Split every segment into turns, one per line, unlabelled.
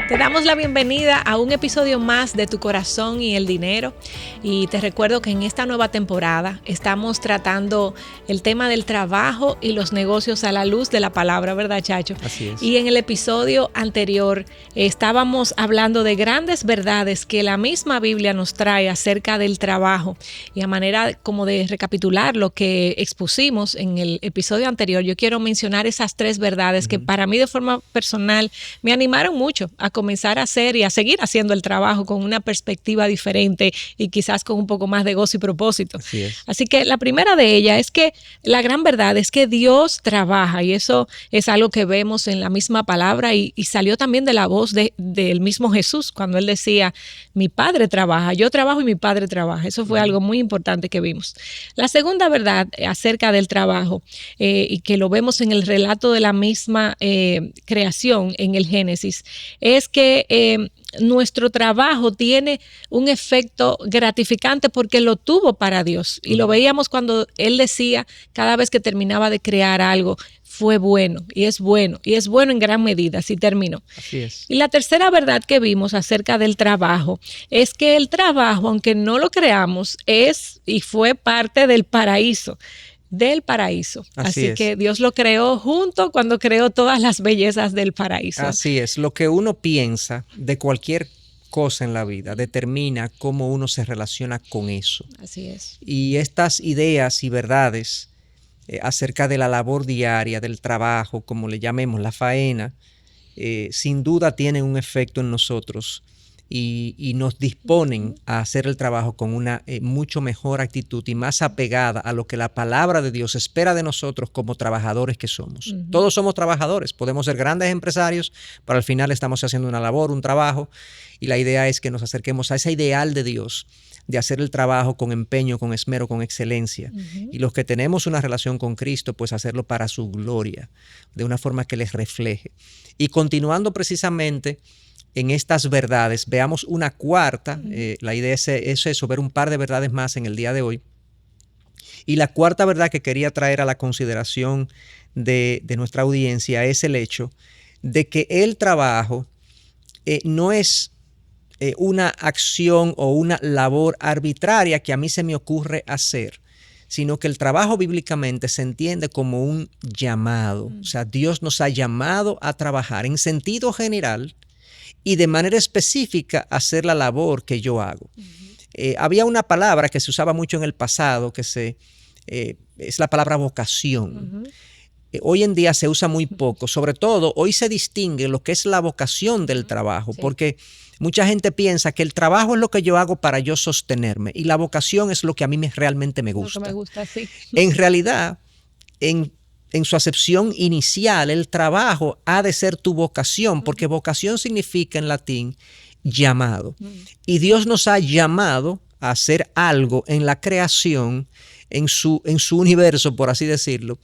Te damos la bienvenida a un episodio más de Tu Corazón y el Dinero, y te recuerdo que en esta nueva temporada estamos tratando el tema del trabajo y los negocios a la luz de la palabra, ¿verdad, Chacho?
Así es.
Y en el episodio anterior estábamos hablando de grandes verdades que la misma Biblia nos trae acerca del trabajo, y a manera como de recapitular lo que expusimos en el episodio anterior, yo quiero mencionar esas tres verdades que para mí de forma personal me animaron mucho a comenzar a hacer y a seguir haciendo el trabajo con una perspectiva diferente y quizás con un poco más de gozo y propósito.
Así es.
Así que la primera de ellas es que la gran verdad es que Dios trabaja, y eso es algo que vemos en la misma palabra y salió también de la voz del mismo Jesús cuando él decía: mi Padre trabaja, yo trabajo y mi Padre trabaja. Eso fue algo muy importante que vimos. La segunda verdad acerca del trabajo, y que lo vemos en el relato de la misma creación en el Génesis, es que nuestro trabajo tiene un efecto gratificante porque lo tuvo para Dios. Y lo veíamos cuando él decía, cada vez que terminaba de crear algo: fue bueno, y es bueno, y es bueno en gran medida, así terminó.
Así es.
Y la tercera verdad que vimos acerca del trabajo es que el trabajo, aunque no lo creamos, es y fue parte del paraíso. Así que Dios lo creó junto cuando creó todas las bellezas del paraíso.
Así es. Lo que uno piensa de cualquier cosa en la vida determina cómo uno se relaciona con eso.
Así es.
Y estas ideas y verdades acerca de la labor diaria, del trabajo, como le llamemos, la faena, sin duda tienen un efecto en nosotros y nos disponen a hacer el trabajo con una mucho mejor actitud y más apegada a lo que la palabra de Dios espera de nosotros como trabajadores que somos. Todos somos trabajadores, podemos ser grandes empresarios, pero al final estamos haciendo una labor, un trabajo, y la idea es que nos acerquemos a ese ideal de Dios, de hacer el trabajo con empeño, con esmero, con excelencia. Y los que tenemos una relación con Cristo, pues hacerlo para su gloria, de una forma que les refleje. Y continuando precisamente en estas verdades, veamos una cuarta. La idea es eso, ver un par de verdades más en el día de hoy. Y la cuarta verdad que quería traer a la consideración de nuestra audiencia es el hecho de que el trabajo no es una acción o una labor arbitraria que a mí se me ocurre hacer, sino que el trabajo bíblicamente se entiende como un llamado. O sea, Dios nos ha llamado a trabajar en sentido general y de manera específica a hacer la labor que yo hago. Había una palabra que se usaba mucho en el pasado que es la palabra vocación. Hoy en día se usa muy poco, sobre todo hoy se distingue lo que es la vocación del trabajo, porque mucha gente piensa que el trabajo es lo que yo hago para yo sostenerme y la vocación es lo que a mí realmente me gusta.
Lo que me gusta, sí.
En realidad, en su acepción inicial, el trabajo ha de ser tu vocación, porque vocación significa en latín llamado. Y Dios nos ha llamado a hacer algo en la creación, en su universo, por así decirlo,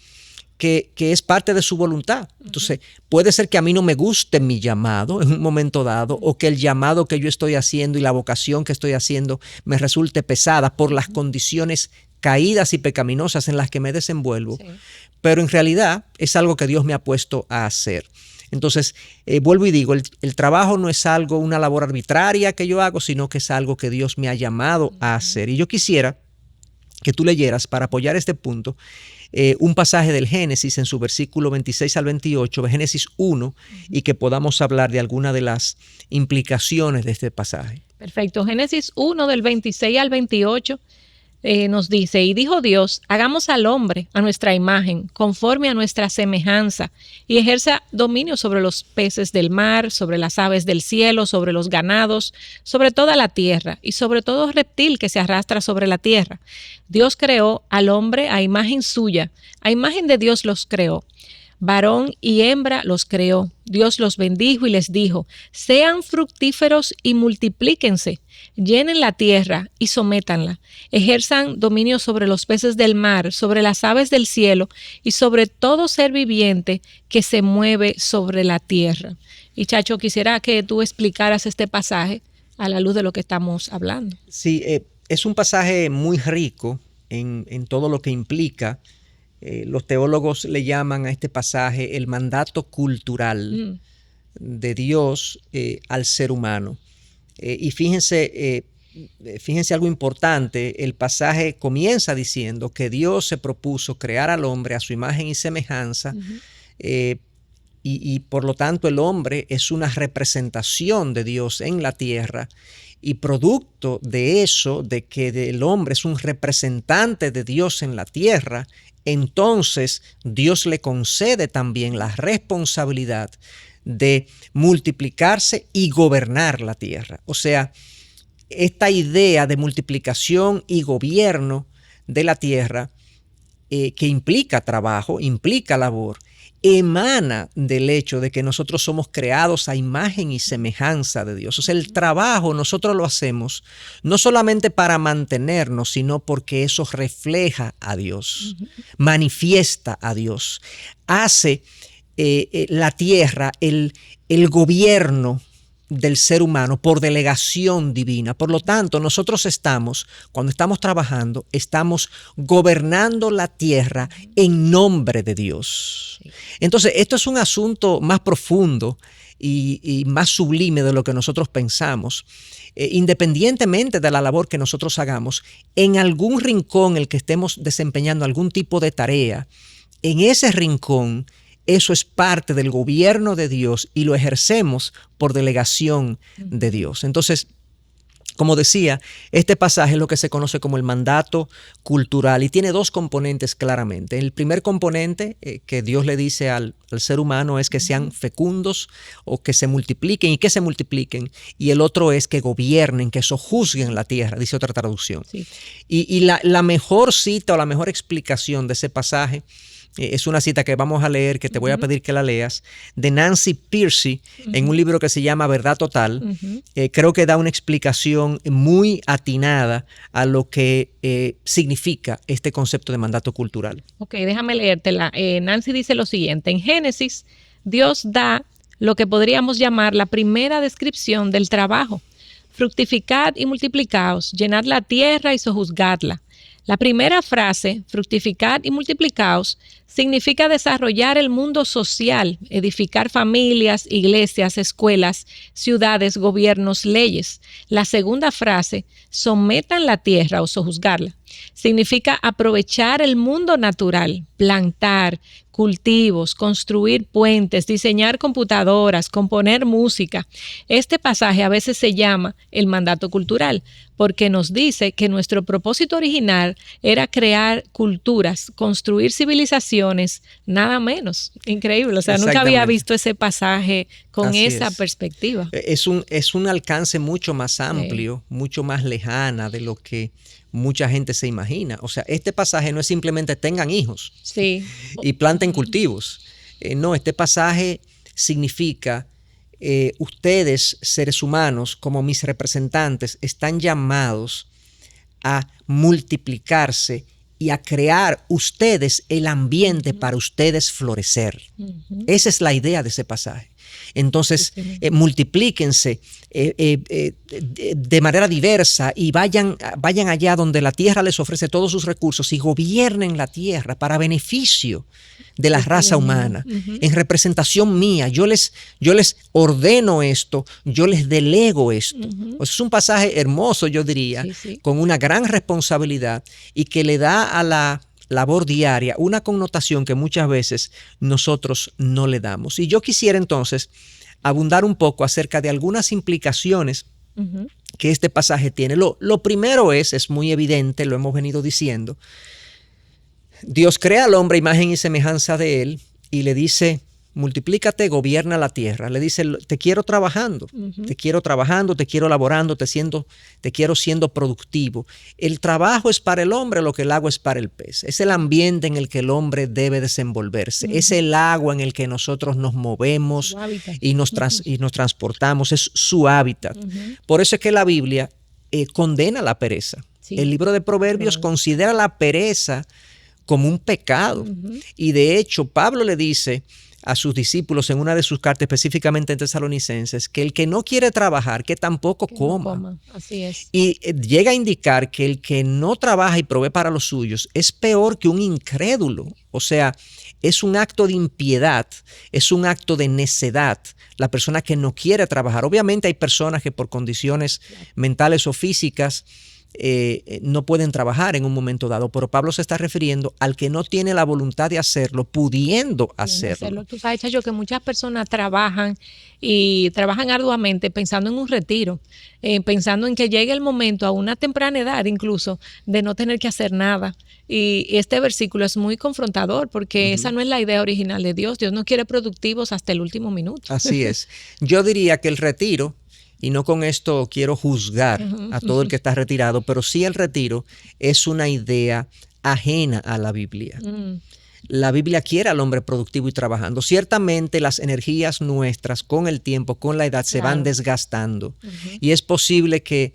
que es parte de su voluntad. Entonces, puede ser que a mí no me guste mi llamado en un momento dado, o que el llamado que yo estoy haciendo y la vocación que estoy haciendo me resulte pesada por las condiciones caídas y pecaminosas en las que me desenvuelvo. Sí. Pero en realidad es algo que Dios me ha puesto a hacer. Entonces, vuelvo y digo, el trabajo no es algo, una labor arbitraria que yo hago, sino que es algo que Dios me ha llamado a hacer. Y yo quisiera que tú leyeras, para apoyar este punto, un pasaje del Génesis en su versículo 26 al 28, de Génesis 1, y que podamos hablar de alguna de las implicaciones de este pasaje.
Perfecto. Génesis 1 del 26 al 28 nos dice: y dijo Dios, hagamos al hombre a nuestra imagen, conforme a nuestra semejanza, y ejerza dominio sobre los peces del mar, sobre las aves del cielo, sobre los ganados, sobre toda la tierra, y sobre todo reptil que se arrastra sobre la tierra. Dios creó al hombre a imagen suya, a imagen de Dios los creó. Varón y hembra los creó. Dios los bendijo y les dijo: sean fructíferos y multiplíquense, llenen la tierra y sométanla, ejerzan dominio sobre los peces del mar, sobre las aves del cielo y sobre todo ser viviente que se mueve sobre la tierra. Y Chacho, quisiera que tú explicaras este pasaje a la luz de lo que estamos hablando.
Sí, es un pasaje muy rico en todo lo que implica. Los teólogos le llaman a este pasaje el mandato cultural de Dios al ser humano. Y fíjense algo importante, el pasaje comienza diciendo que Dios se propuso crear al hombre a su imagen y semejanza, y por lo tanto el hombre es una representación de Dios en la tierra, y producto de eso, de que el hombre es un representante de Dios en la tierra, entonces Dios le concede también la responsabilidad de multiplicarse y gobernar la tierra. O sea, esta idea de multiplicación y gobierno de la tierra, que implica trabajo, implica labor, emana del hecho de que nosotros somos creados a imagen y semejanza de Dios. O sea, el trabajo nosotros lo hacemos no solamente para mantenernos, sino porque eso refleja a Dios, manifiesta a Dios, hace la tierra el gobierno del ser humano por delegación divina. Por lo tanto, nosotros cuando estamos trabajando, estamos gobernando la tierra en nombre de Dios. Entonces, esto es un asunto más profundo y más sublime de lo que nosotros pensamos. Independientemente de la labor que nosotros hagamos, en algún rincón en el que estemos desempeñando algún tipo de tarea, en ese rincón, eso es parte del gobierno de Dios y lo ejercemos por delegación de Dios. Entonces, como decía, este pasaje es lo que se conoce como el mandato cultural y tiene dos componentes claramente. El primer componente que Dios le dice al ser humano es que sean fecundos o que se multipliquen y que se multipliquen. Y el otro es que gobiernen, que sojuzguen la tierra, dice otra traducción. Sí. Y la mejor cita o la mejor explicación de ese pasaje es una cita que vamos a leer, que te voy a pedir que la leas, de Nancy Pearcey, en un libro que se llama Verdad Total. Creo que da una explicación muy atinada a lo que significa este concepto de mandato cultural.
Ok, déjame leértela. Nancy dice lo siguiente: en Génesis, Dios da lo que podríamos llamar la primera descripción del trabajo. Fructificad y multiplicaos, llenad la tierra y sojuzgadla. La primera frase, fructificad y multiplicaos, significa desarrollar el mundo social, edificar familias, iglesias, escuelas, ciudades, gobiernos, leyes. La segunda frase, sometan la tierra o sojuzgarla, significa aprovechar el mundo natural, plantar, cultivos, construir puentes, diseñar computadoras, componer música. Este pasaje a veces se llama el mandato cultural porque nos dice que nuestro propósito original era crear culturas, construir civilizaciones, nada menos. Increíble, o sea, nunca había visto ese pasaje con
Así
esa
es.
Perspectiva.
Es un alcance mucho más amplio, mucho más lejana de lo que mucha gente se imagina. O sea, este pasaje no es simplemente tengan hijos y planten cultivos. No, este pasaje significa ustedes, seres humanos, como mis representantes, están llamados a multiplicarse y a crear ustedes el ambiente para ustedes florecer. Esa es la idea de ese pasaje. Entonces, multiplíquense de manera diversa y vayan allá donde la tierra les ofrece todos sus recursos y gobiernen la tierra para beneficio de la raza humana. En representación mía, yo les ordeno esto, yo les delego esto. Es un pasaje hermoso, yo diría, con una gran responsabilidad y que le da a la labor diaria una connotación que muchas veces nosotros no le damos. Y yo quisiera entonces abundar un poco acerca de algunas implicaciones que este pasaje tiene. Lo primero es muy evidente, lo hemos venido diciendo. Dios crea al hombre a imagen y semejanza de él y le dice, multiplícate, gobierna la tierra. Le dice, te quiero trabajando, te quiero laborando, te quiero siendo productivo. El trabajo es para el hombre lo que el agua es para el pez. Es el ambiente en el que el hombre debe desenvolverse. Es el agua en el que nosotros nos movemos y nos transportamos. Es su hábitat. Por eso es que la Biblia condena la pereza. El libro de Proverbios considera la pereza como un pecado. Y de hecho, Pablo le dice a sus discípulos en una de sus cartas, específicamente en Tesalonicenses, que el que no quiere trabajar, que tampoco coma.
No coma. Así es.
Y llega a indicar que el que no trabaja y provee para los suyos es peor que un incrédulo. O sea, es un acto de impiedad, es un acto de necedad. La persona que no quiere trabajar. Obviamente hay personas que por condiciones mentales o físicas no pueden trabajar en un momento dado, pero Pablo se está refiriendo al que no tiene la voluntad de hacerlo, pudiendo hacerlo.
Tú sabes, Chacho, que muchas personas trabajan y trabajan arduamente pensando en un retiro, pensando en que llegue el momento a una temprana edad incluso de no tener que hacer nada. Y este versículo es muy confrontador porque esa no es la idea original de Dios. Dios no quiere productivos hasta el último minuto.
Así es. Yo diría que el retiro, y no con esto quiero juzgar a todo el que está retirado, pero sí el retiro es una idea ajena a la Biblia. La Biblia quiere al hombre productivo y trabajando. Ciertamente las energías nuestras con el tiempo, con la edad, se van desgastando. Y es posible que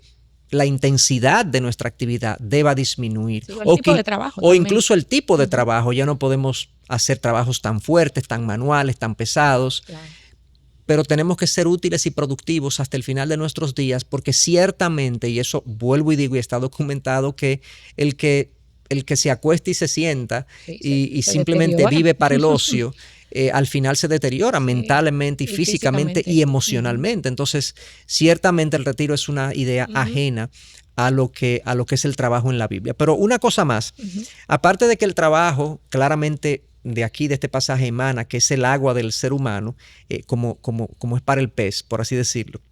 la intensidad de nuestra actividad deba disminuir.
Sí, o el tipo de trabajo
o incluso el tipo de trabajo. Ya no podemos hacer trabajos tan fuertes, tan manuales, tan pesados. Claro. Pero tenemos que ser útiles y productivos hasta el final de nuestros días, porque ciertamente, y eso vuelvo y digo y está documentado, que el que se acuesta y se sienta y simplemente vive para el ocio, al final se deteriora mentalmente y físicamente y emocionalmente. Entonces, ciertamente el retiro es una idea ajena a lo que es el trabajo en la Biblia. Pero una cosa más, aparte de que el trabajo claramente de aquí, de este pasaje, emana, que es el agua del ser humano, como es para el pez, por así decirlo.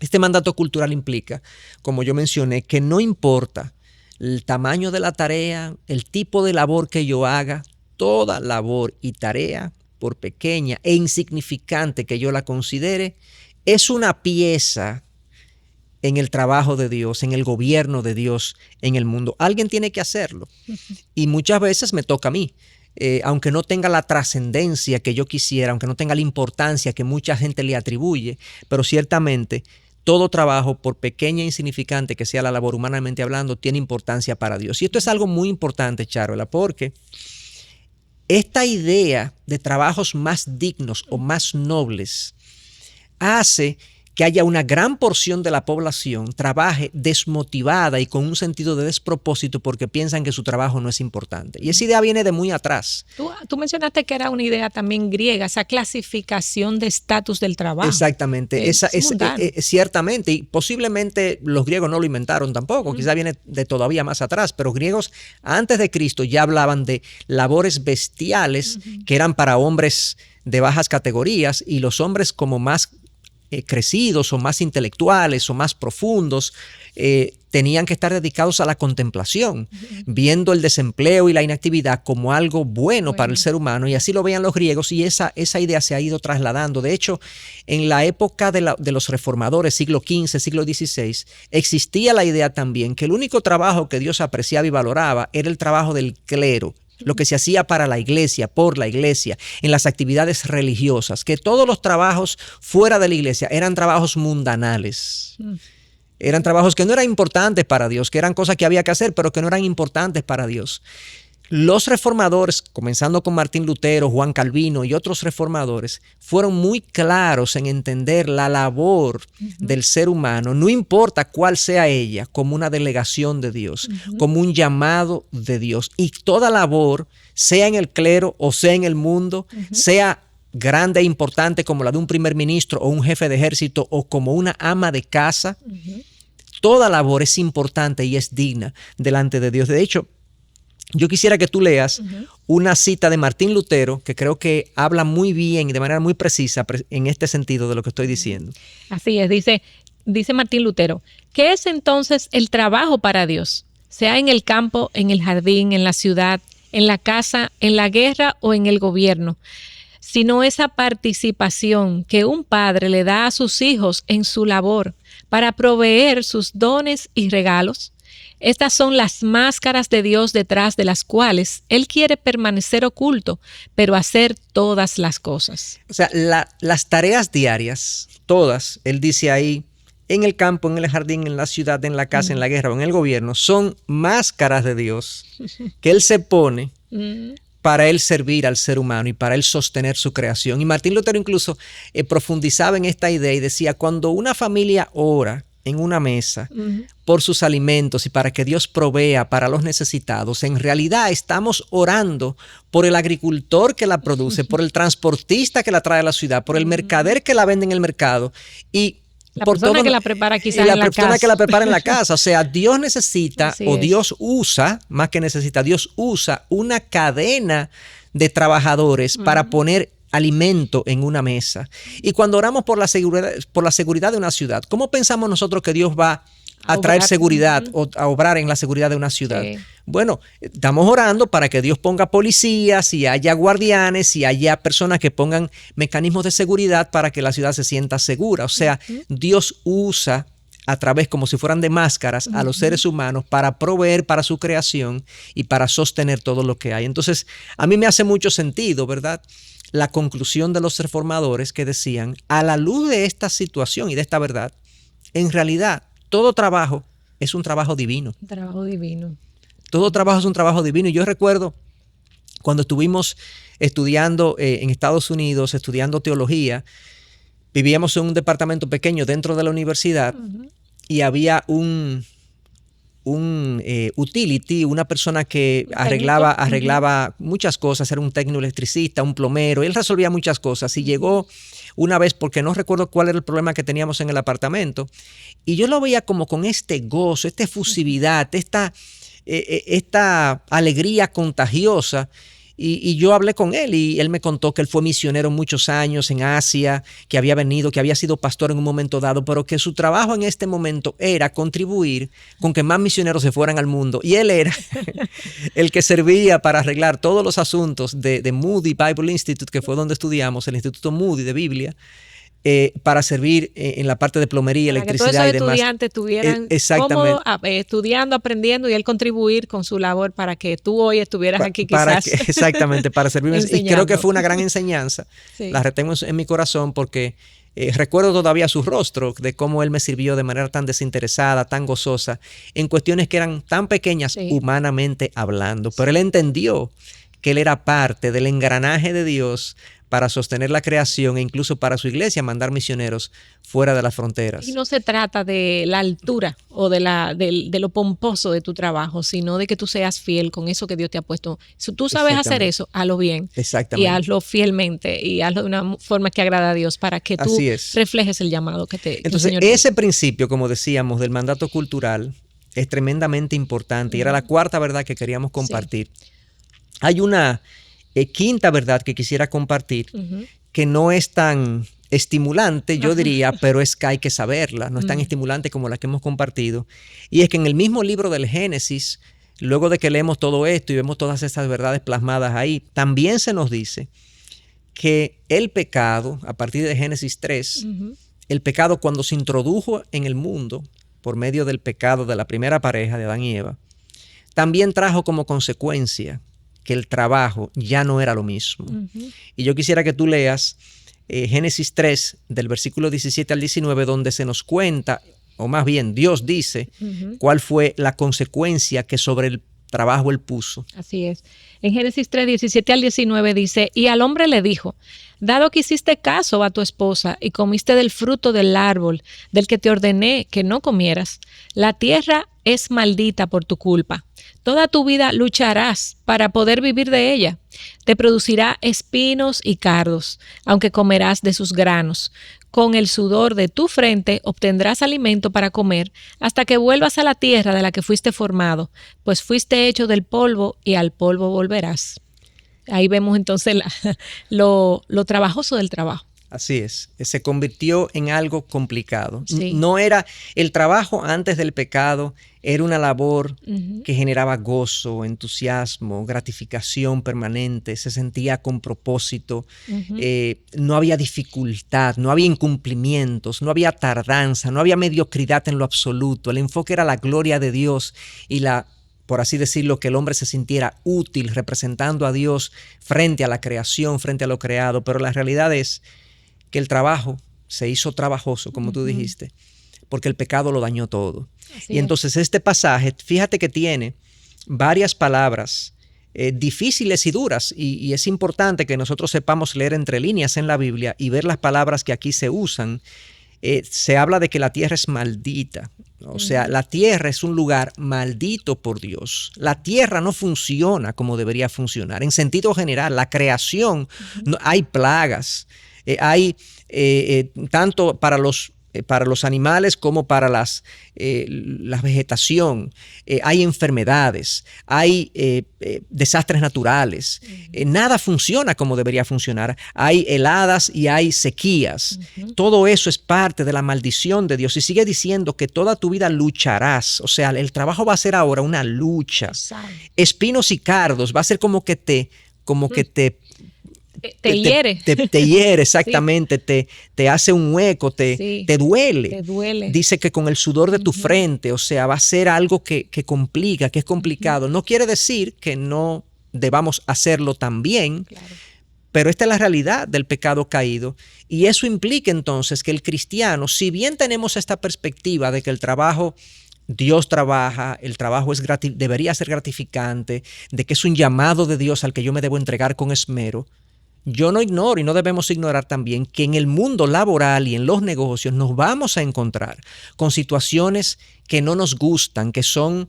Este mandato cultural implica, como yo mencioné, que no importa el tamaño de la tarea, el tipo de labor que yo haga, toda labor y tarea, por pequeña e insignificante que yo la considere, es una pieza en el trabajo de Dios, en el gobierno de Dios en el mundo. Alguien tiene que hacerlo. Y muchas veces me toca a mí. Aunque no tenga la trascendencia que yo quisiera, aunque no tenga la importancia que mucha gente le atribuye, pero ciertamente todo trabajo, por pequeña e insignificante que sea la labor humanamente hablando, tiene importancia para Dios. Y esto es algo muy importante, Charola, porque esta idea de trabajos más dignos o más nobles hace que haya una gran porción de la población trabaje desmotivada y con un sentido de despropósito porque piensan que su trabajo no es importante. Y esa idea viene de muy atrás.
Tú mencionaste que era una idea también griega, esa clasificación de estatus del trabajo.
Exactamente, ciertamente, y posiblemente los griegos no lo inventaron tampoco, quizá viene de todavía más atrás, pero griegos antes de Cristo ya hablaban de labores bestiales que eran para hombres de bajas categorías y los hombres como más crecidos o más intelectuales o más profundos tenían que estar dedicados a la contemplación, viendo el desempleo y la inactividad como algo bueno para el ser humano, y así lo veían los griegos, y esa idea se ha ido trasladando. De hecho, en la época de los reformadores, siglo XV, siglo XVI, existía la idea también que el único trabajo que Dios apreciaba y valoraba era el trabajo del clero, lo que se hacía para la iglesia, por la iglesia, en las actividades religiosas, que todos los trabajos fuera de la iglesia eran trabajos mundanales. Eran trabajos que no eran importantes para Dios, que eran cosas que había que hacer, pero que no eran importantes para Dios. Los reformadores, comenzando con Martín Lutero, Juan Calvino y otros reformadores, fueron muy claros en entender la labor del ser humano, no importa cuál sea ella, como una delegación de Dios, como un llamado de Dios. Y toda labor, sea en el clero o sea en el mundo, sea grande e importante como la de un primer ministro o un jefe de ejército o como una ama de casa, toda labor es importante y es digna delante de Dios. De hecho, yo quisiera que tú leas una cita de Martín Lutero que creo que habla muy bien y de manera muy precisa en este sentido de lo que estoy diciendo.
Así es, dice Martín Lutero, ¿qué es entonces el trabajo para Dios? Sea en el campo, en el jardín, en la ciudad, en la casa, en la guerra o en el gobierno, sino esa participación que un padre le da a sus hijos en su labor para proveer sus dones y regalos. Estas son las máscaras de Dios detrás de las cuales Él quiere permanecer oculto, pero hacer todas las cosas.
O sea, las tareas diarias, todas, Él dice ahí, en el campo, en el jardín, en la ciudad, en la casa, en la guerra o en el gobierno, son máscaras de Dios que Él se pone para él servir al ser humano y para él sostener su creación. Y Martín Lutero incluso profundizaba en esta idea y decía, cuando una familia ora en una mesa por sus alimentos y para que Dios provea para los necesitados, en realidad estamos orando por el agricultor que la produce, por el transportista que la trae a la ciudad, por el mercader que la vende en el mercado y
la
por
persona
todo,
que la prepara quizás
la
en la
persona
casa.
que la prepara en la casa. O sea, Dios necesita
Así
o
es.
Dios usa, más que necesita, Dios usa una cadena de trabajadores para poner alimento en una mesa. Y cuando oramos por la seguridad de una ciudad, ¿cómo pensamos nosotros que Dios va a traer seguridad o a obrar en la seguridad de una ciudad?
Sí.
Bueno, estamos orando para que Dios ponga policías y haya guardianes y haya personas que pongan mecanismos de seguridad para que la ciudad se sienta segura. O sea, Dios usa a través, como si fueran de máscaras, a los seres humanos para proveer para su creación y para sostener todo lo que hay. Entonces, a mí me hace mucho sentido, ¿verdad?, la conclusión de los reformadores que decían, a la luz de esta situación y de esta verdad, en realidad todo trabajo es un trabajo divino.
Un trabajo divino.
Todo trabajo es un trabajo divino. Y yo recuerdo cuando estuvimos estudiando en Estados Unidos, estudiando teología, vivíamos en un departamento pequeño dentro de la universidad y había un utility, una persona que arreglaba muchas cosas, era un técnico electricista, un plomero, él resolvía muchas cosas y llegó una vez porque no recuerdo cuál era el problema que teníamos en el apartamento y yo lo veía como con este gozo, esta efusividad, esta alegría contagiosa. Y yo hablé con él y él me contó que él fue misionero muchos años en Asia, que había venido, que había sido pastor en un momento dado, pero que su trabajo en este momento era contribuir con que más misioneros se fueran al mundo. Y él era el que servía para arreglar todos los asuntos de Moody Bible Institute, que fue donde estudiamos, el Instituto Moody de Biblia, para servir en la parte de plomería,
para
electricidad
que todos esos
y demás.
estudiantes estuvieran cómodos, estudiando, aprendiendo y él contribuir con su labor para que tú hoy estuvieras aquí quizás.
Exactamente, para servirme. Y creo que fue una gran enseñanza.
Sí.
La retengo en mi corazón porque recuerdo todavía su rostro de cómo él me sirvió de manera tan desinteresada, tan gozosa, en cuestiones que eran tan pequeñas humanamente hablando. Pero él entendió que él era parte del engranaje de Dios para sostener la creación e incluso para su iglesia mandar misioneros fuera de las fronteras.
Y no se trata de la altura o de lo pomposo de tu trabajo, sino de que tú seas fiel con eso que Dios te ha puesto. Si tú sabes hacer eso, hazlo bien.
Exactamente.
Y hazlo fielmente y hazlo de una forma que agrada a Dios para que tú reflejes el llamado que te
Entonces,
el Señor
ese principio, como decíamos, del mandato cultural es tremendamente importante y era la cuarta verdad que queríamos compartir. Sí. Hay una quinta verdad que quisiera compartir, que no es tan estimulante, yo diría, pero es que hay que saberla, no es tan estimulante como la que hemos compartido. Y es que en el mismo libro del Génesis, luego de que leemos todo esto y vemos todas estas verdades plasmadas ahí, también se nos dice que el pecado, a partir de Génesis 3, el pecado cuando se introdujo en el mundo por medio del pecado de la primera pareja de Adán y Eva, también trajo como consecuencia que el trabajo ya no era lo mismo. Y yo quisiera que tú leas Génesis 3, del versículo 17 al 19, donde se nos cuenta, o más bien Dios dice, cuál fue la consecuencia que sobre el trabajo él puso.
Así es. En Génesis 3, 17 al 19 dice, y al hombre le dijo, dado que hiciste caso a tu esposa y comiste del fruto del árbol del que te ordené que no comieras, la tierra es maldita por tu culpa. Toda tu vida lucharás para poder vivir de ella. Te producirá espinos y cardos, aunque comerás de sus granos. Con el sudor de tu frente obtendrás alimento para comer hasta que vuelvas a la tierra de la que fuiste formado, pues fuiste hecho del polvo y al polvo volverás. Ahí vemos entonces lo trabajoso del trabajo.
Así es, se convirtió en algo complicado.
Sí.
No era el trabajo antes del pecado, era una labor que generaba gozo, entusiasmo, gratificación permanente, se sentía con propósito, no había dificultad, no había incumplimientos, no había tardanza, no había mediocridad en lo absoluto. El enfoque era la gloria de Dios y por así decirlo, que el hombre se sintiera útil representando a Dios frente a la creación, frente a lo creado. Pero la realidad es que el trabajo se hizo trabajoso, como tú dijiste, porque el pecado lo dañó todo. Así y entonces este pasaje, fíjate que tiene varias palabras difíciles y duras, y es importante que nosotros sepamos leer entre líneas en la Biblia y ver las palabras que aquí se usan. Se habla de que la tierra es maldita. O sea, la tierra es un lugar maldito por Dios. La tierra no funciona como debería funcionar. En sentido general, la creación, hay plagas, hay tanto para los animales como para la vegetación, hay enfermedades, hay desastres naturales, nada funciona como debería funcionar, hay heladas y hay sequías, todo eso es parte de la maldición de Dios, y sigue diciendo que toda tu vida lucharás, o sea, el trabajo va a ser ahora una lucha, espinos y cardos, va a ser como que te hiere. Te hiere, exactamente, sí. te hace un hueco, te duele.
Te duele.
Dice que con el sudor de tu frente, o sea, va a ser algo que complica, que es complicado. No quiere decir que no debamos hacerlo también, claro, pero esta es la realidad del pecado caído. Y eso implica entonces que el cristiano, si bien tenemos esta perspectiva de que el trabajo, Dios trabaja, el trabajo debería ser gratificante, de que es un llamado de Dios al que yo me debo entregar con esmero, yo no ignoro y no debemos ignorar también que en el mundo laboral y en los negocios nos vamos a encontrar con situaciones que no nos gustan, que son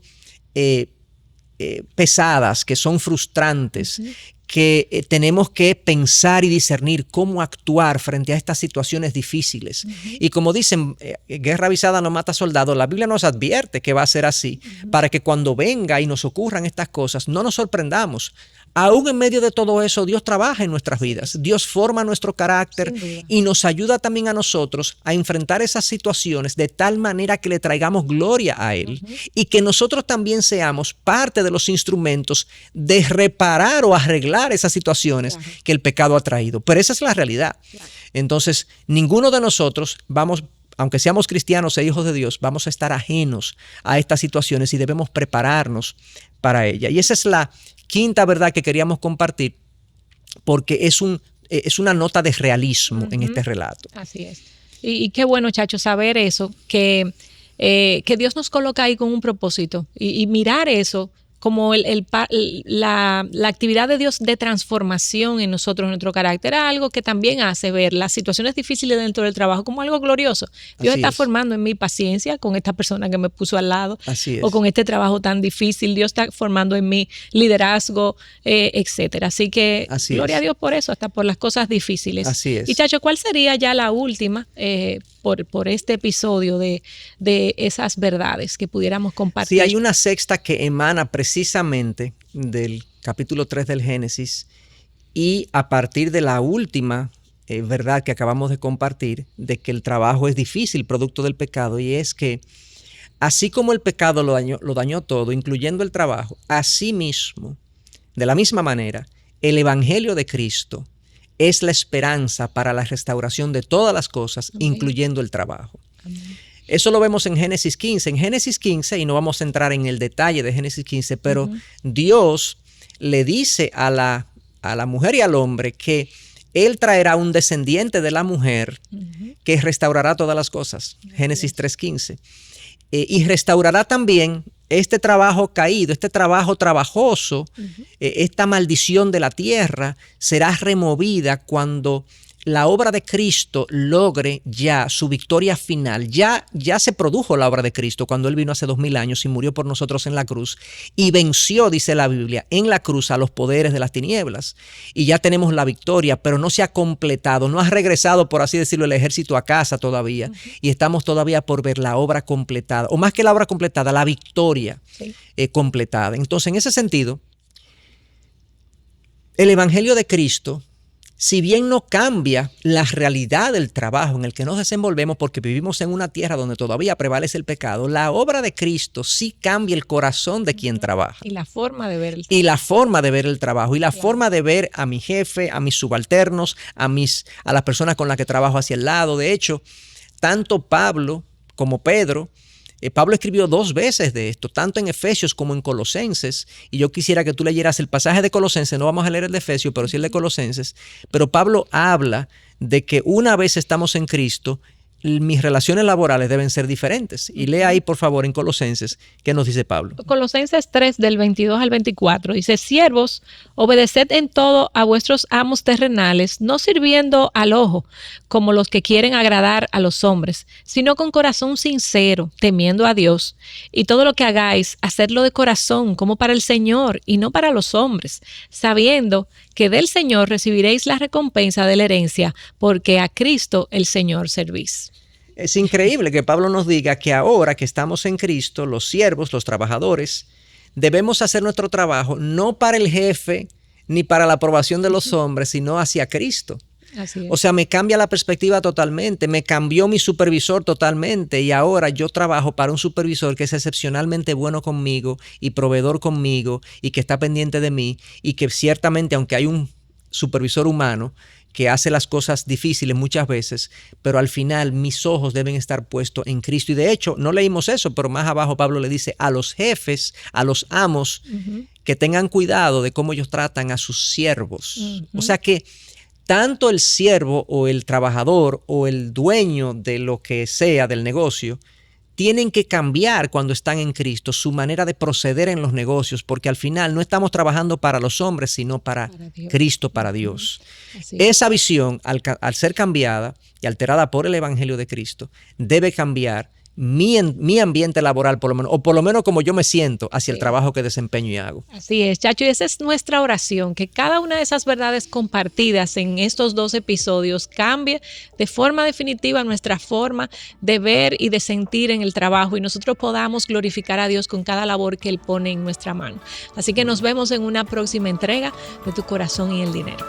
pesadas, que son frustrantes, que tenemos que pensar y discernir cómo actuar frente a estas situaciones difíciles. Y como dicen, guerra avisada no mata soldado, la Biblia nos advierte que va a ser así, para que cuando venga y nos ocurran estas cosas, no nos sorprendamos. Aún en medio de todo eso, Dios trabaja en nuestras vidas. Dios forma nuestro carácter y nos ayuda también a nosotros a enfrentar esas situaciones de tal manera que le traigamos gloria a Él y que nosotros también seamos parte de los instrumentos de reparar o arreglar esas situaciones que el pecado ha traído. Pero esa es la realidad. Entonces, ninguno de nosotros aunque seamos cristianos e hijos de Dios, vamos a estar ajenos a estas situaciones y debemos prepararnos para ella. Y esa es la quinta verdad que queríamos compartir, porque es una nota de realismo en este relato.
Así es. Y qué bueno, Chacho, saber eso, que Dios nos coloca ahí con un propósito y mirar eso como la actividad de Dios de transformación en nosotros, en nuestro carácter, algo que también hace ver las situaciones difíciles dentro del trabajo como algo glorioso. Dios está formando en mí paciencia con esta persona que me puso al lado, o con este trabajo tan difícil. Dios está formando en mí liderazgo, etcétera. Así que gloria a Dios por eso, hasta por las cosas difíciles.
Así es.
Y Chacho, ¿cuál sería ya la última por este episodio de esas verdades que pudiéramos compartir?
Sí, hay una sexta que emana precisamente del capítulo 3 del Génesis y a partir de la última verdad que acabamos de compartir, de que el trabajo es difícil producto del pecado, y es que así como el pecado lo dañó todo, incluyendo el trabajo, así mismo, de la misma manera, el Evangelio de Cristo es la esperanza para la restauración de todas las cosas, incluyendo el trabajo. Amén. Eso lo vemos en Génesis 15. En Génesis 15, y no vamos a entrar en el detalle de Génesis 15, pero Dios le dice a la mujer y al hombre que Él traerá un descendiente de la mujer que restaurará todas las cosas. Génesis 3:15. Y restaurará también este trabajo caído, este trabajo trabajoso, esta maldición de la tierra será removida cuando la obra de Cristo logre ya su victoria final. Ya se produjo la obra de Cristo cuando Él vino hace 2000 años y murió por nosotros en la cruz y venció, dice la Biblia, en la cruz a los poderes de las tinieblas. Y ya tenemos la victoria, pero no se ha completado, no ha regresado, por así decirlo, el ejército a casa todavía. Y estamos todavía por ver la obra completada, o más que la obra completada, la victoria completada. Entonces, en ese sentido, el Evangelio de Cristo, si bien no cambia la realidad del trabajo en el que nos desenvolvemos porque vivimos en una tierra donde todavía prevalece el pecado, la obra de Cristo sí cambia el corazón de quien trabaja.
Y la forma de ver el
trabajo. Y la forma de ver el trabajo. Y la forma de ver a mi jefe, a mis subalternos, a las personas con las que trabajo hacia el lado. De hecho, tanto Pablo como Pedro, Pablo escribió 2 veces de esto, tanto en Efesios como en Colosenses, y yo quisiera que tú leyeras el pasaje de Colosenses, no vamos a leer el de Efesios, pero sí el de Colosenses, pero Pablo habla de que una vez estamos en Cristo, mis relaciones laborales deben ser diferentes. Y lea ahí, por favor, en Colosenses, ¿qué nos dice Pablo?
Colosenses 3, del 22 al 24, dice: siervos, obedeced en todo a vuestros amos terrenales, no sirviendo al ojo, como los que quieren agradar a los hombres, sino con corazón sincero, temiendo a Dios. Y todo lo que hagáis, hacedlo de corazón, como para el Señor, y no para los hombres, sabiendo que del Señor recibiréis la recompensa de la herencia, porque a Cristo el Señor servís.
Es increíble que Pablo nos diga que ahora que estamos en Cristo, los siervos, los trabajadores, debemos hacer nuestro trabajo no para el jefe ni para la aprobación de los hombres, sino hacia Cristo.
Así es.
O sea, me cambia la perspectiva totalmente, me cambió mi supervisor totalmente y ahora yo trabajo para un supervisor que es excepcionalmente bueno conmigo y proveedor conmigo y que está pendiente de mí y que ciertamente, aunque hay un supervisor humano que hace las cosas difíciles muchas veces, pero al final mis ojos deben estar puestos en Cristo. Y de hecho, no leímos eso, pero más abajo Pablo le dice a los jefes, a los amos, que tengan cuidado de cómo ellos tratan a sus siervos. O sea que tanto el siervo o el trabajador o el dueño de lo que sea del negocio tienen que cambiar cuando están en Cristo su manera de proceder en los negocios, porque al final no estamos trabajando para los hombres, sino para Cristo, para Dios. Esa visión, al ser cambiada y alterada por el Evangelio de Cristo, debe cambiar mi ambiente laboral, por lo menos, o por lo menos como yo me siento hacia el trabajo que desempeño y hago.
Así es, Chacho, y esa es nuestra oración, que cada una de esas verdades compartidas en estos 2 episodios cambie de forma definitiva nuestra forma de ver y de sentir en el trabajo y nosotros podamos glorificar a Dios con cada labor que Él pone en nuestra mano. Así que nos vemos en una próxima entrega de Tu Corazón y el Dinero.